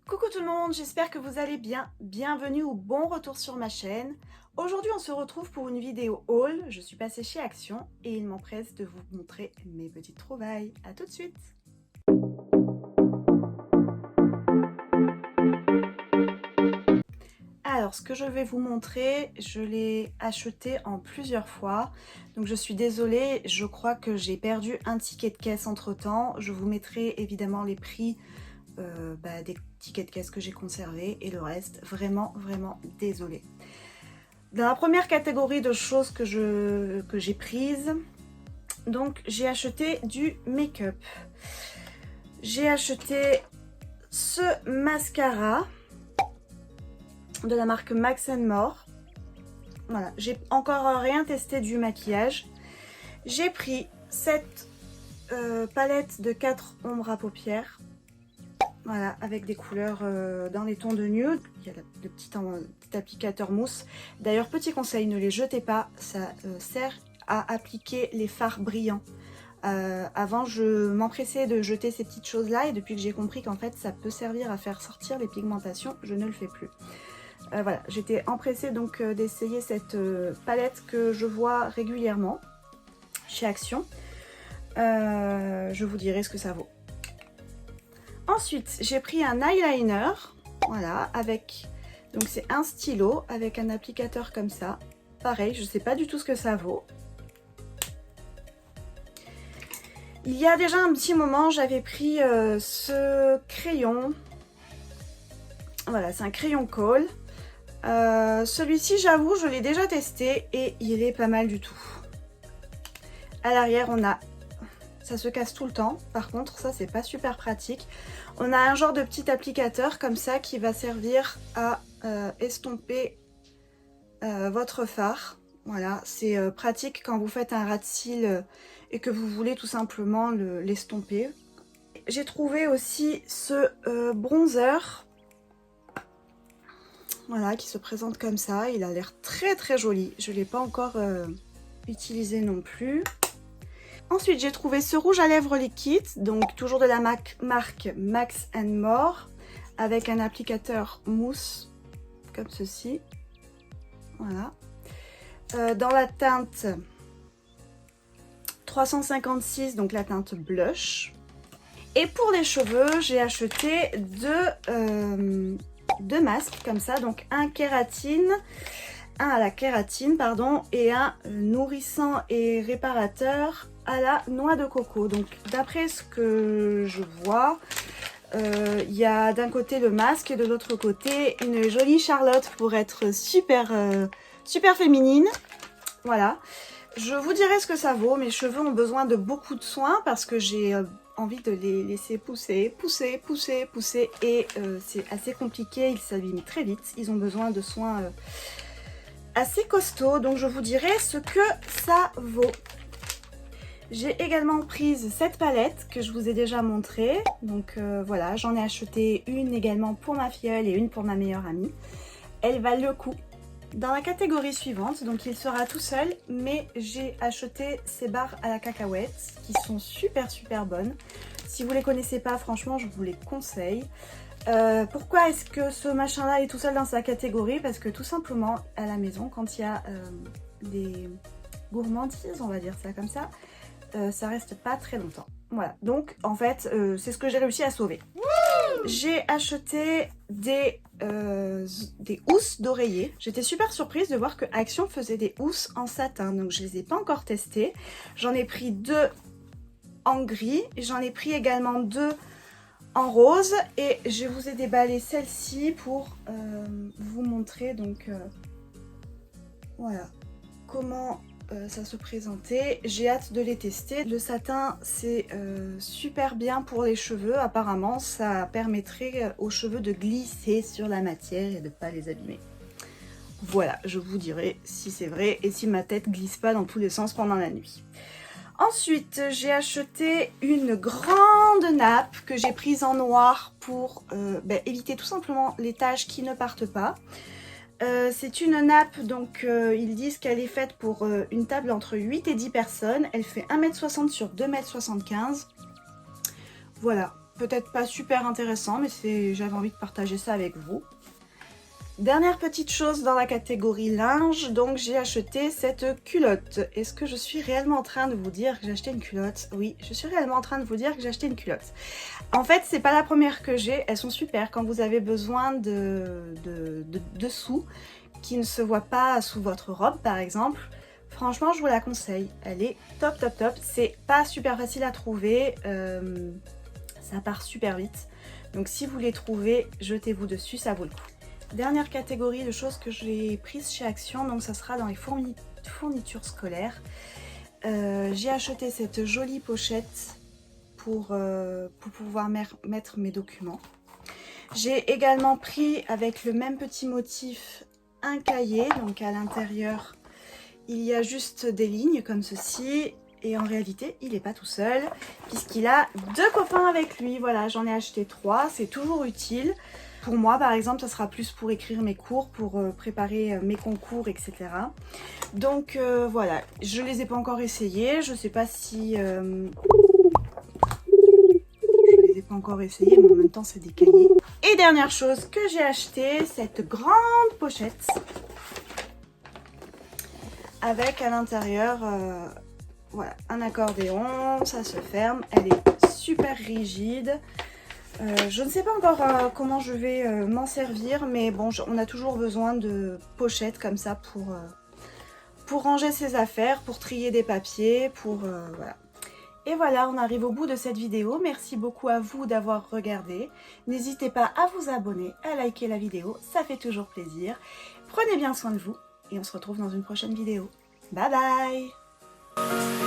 Coucou tout le monde, j'espère que vous allez bien. Bienvenue ou bon retour sur ma chaîne. Aujourd'hui on se retrouve pour une vidéo haul. Je suis passée chez Action et il m'empresse de vous montrer mes petites trouvailles. A tout de suite. Alors ce que je vais vous montrer, je l'ai acheté en plusieurs fois. Donc je suis désolée, je crois que j'ai perdu un ticket de caisse entre temps. Je vous mettrai évidemment les prix des tickets de caisse que j'ai conservés et le reste, vraiment désolée. Dans la première catégorie de choses que j'ai prises, donc j'ai acheté du make-up. J'ai acheté ce mascara de la marque Max More. Voilà, j'ai encore rien testé du maquillage. J'ai pris cette palette de 4 ombres à paupières. Voilà, avec des couleurs dans les tons de nude. Il y a le petit applicateur mousse. D'ailleurs, petit conseil, ne les jetez pas. Ça sert à appliquer les fards brillants. Avant, je m'empressais de jeter ces petites choses-là. Et depuis que j'ai compris qu'en fait, ça peut servir à faire sortir les pigmentations, je ne le fais plus. Voilà, j'étais empressée donc d'essayer cette palette que je vois régulièrement chez Action. Je vous dirai ce que ça vaut. Ensuite, j'ai pris un eyeliner, voilà, avec, donc c'est un stylo avec un applicateur comme ça. Pareil, je ne sais pas du tout ce que ça vaut. Il y a déjà un petit moment, j'avais pris ce crayon. Voilà, c'est un crayon Kohl. Celui-ci, j'avoue, je l'ai déjà testé et il est pas mal du tout. À l'arrière, on a... Ça se casse tout le temps, par contre ça c'est pas super pratique. On a un genre de petit applicateur comme ça qui va servir à estomper votre fard. Voilà, c'est pratique quand vous faites un ras de cils et que vous voulez tout simplement l'estomper. J'ai trouvé aussi ce bronzer. Voilà, qui se présente comme ça. Il a l'air très joli. Je ne l'ai pas encore utilisé non plus. Ensuite, j'ai trouvé ce rouge à lèvres liquide, donc toujours de la marque Max More, avec un applicateur mousse, comme ceci. Voilà. Dans la teinte 356, donc la teinte blush. Et pour les cheveux, j'ai acheté deux masques comme ça, donc un à la kératine, pardon, et un nourrissant et réparateur à la noix de coco. Donc d'après ce que je vois, il y a d'un côté le masque et de l'autre côté une jolie Charlotte pour être super féminine. Voilà, je vous dirai ce que ça vaut. Mes cheveux ont besoin de beaucoup de soins parce que j'ai envie de les laisser pousser et c'est assez compliqué, ils s'abîment très vite, ils ont besoin de soins assez costauds, donc je vous dirai ce que ça vaut. J'ai également prise cette palette que je vous ai déjà montrée, donc voilà, j'en ai acheté une également pour ma filleule et une pour ma meilleure amie. Elle valent le coup. Dans la catégorie suivante, donc il sera tout seul, mais j'ai acheté ces barres à la cacahuète qui sont super bonnes. Si vous les connaissez pas, franchement, je vous les conseille. Pourquoi est-ce que ce machin-là est tout seul dans sa catégorie? Parce que tout simplement, à la maison, quand il y a des gourmandises, on va dire ça comme ça reste pas très longtemps. Voilà, donc en fait, c'est ce que j'ai réussi à sauver. J'ai acheté des housses d'oreiller. J'étais super surprise de voir que Action faisait des housses en satin, donc je les ai pas encore testées. J'en ai pris deux en gris, j'en ai pris également deux en rose et je vous ai déballé celle-ci pour vous montrer donc voilà comment ça se présentait. J'ai hâte de les tester. Le satin c'est super bien pour les cheveux, apparemment ça permettrait aux cheveux de glisser sur la matière et de ne pas les abîmer. Voilà, je vous dirai si c'est vrai et si ma tête glisse pas dans tous les sens pendant la nuit. Ensuite, j'ai acheté une grande nappe que j'ai prise en noir pour éviter tout simplement les taches qui ne partent pas. C'est une nappe, donc ils disent qu'elle est faite pour une table entre 8 et 10 personnes. Elle fait 1,60 m sur 2,75 m. Voilà, peut-être pas super intéressant, mais j'avais envie de partager ça avec vous. Dernière petite chose dans la catégorie linge, donc j'ai acheté cette culotte. Est-ce que je suis réellement en train de vous dire que j'ai acheté une culotte? Oui, je suis réellement en train de vous dire que j'ai acheté une culotte. En fait, c'est pas la première que j'ai, elles sont super quand vous avez besoin de dessous qui ne se voient pas sous votre robe par exemple. Franchement, je vous la conseille, elle est top top top. C'est pas super facile à trouver, ça part super vite. Donc si vous les trouvez, jetez-vous dessus, ça vaut le coup. Dernière catégorie de choses que j'ai prises chez Action, donc ça sera dans les fournitures scolaires. J'ai acheté cette jolie pochette pour pouvoir mettre mes documents. J'ai également pris avec le même petit motif un cahier, donc à l'intérieur il y a juste des lignes comme ceci. Et en réalité, il n'est pas tout seul, puisqu'il a 2 copains avec lui. Voilà, j'en ai acheté 3, c'est toujours utile. Pour moi, par exemple, ça sera plus pour écrire mes cours, pour préparer mes concours, etc. Donc voilà, je les ai pas encore essayés. Je sais pas si... Je les ai pas encore essayés, mais en même temps, c'est des cahiers. Et dernière chose que j'ai acheté, cette grande pochette. Avec à l'intérieur... voilà, un accordéon, ça se ferme, elle est super rigide. Je ne sais pas encore comment je vais m'en servir, mais bon, on a toujours besoin de pochettes comme ça pour ranger ses affaires, pour trier des papiers, voilà. Et voilà, on arrive au bout de cette vidéo. Merci beaucoup à vous d'avoir regardé. N'hésitez pas à vous abonner, à liker la vidéo, ça fait toujours plaisir. Prenez bien soin de vous et on se retrouve dans une prochaine vidéo. Bye bye!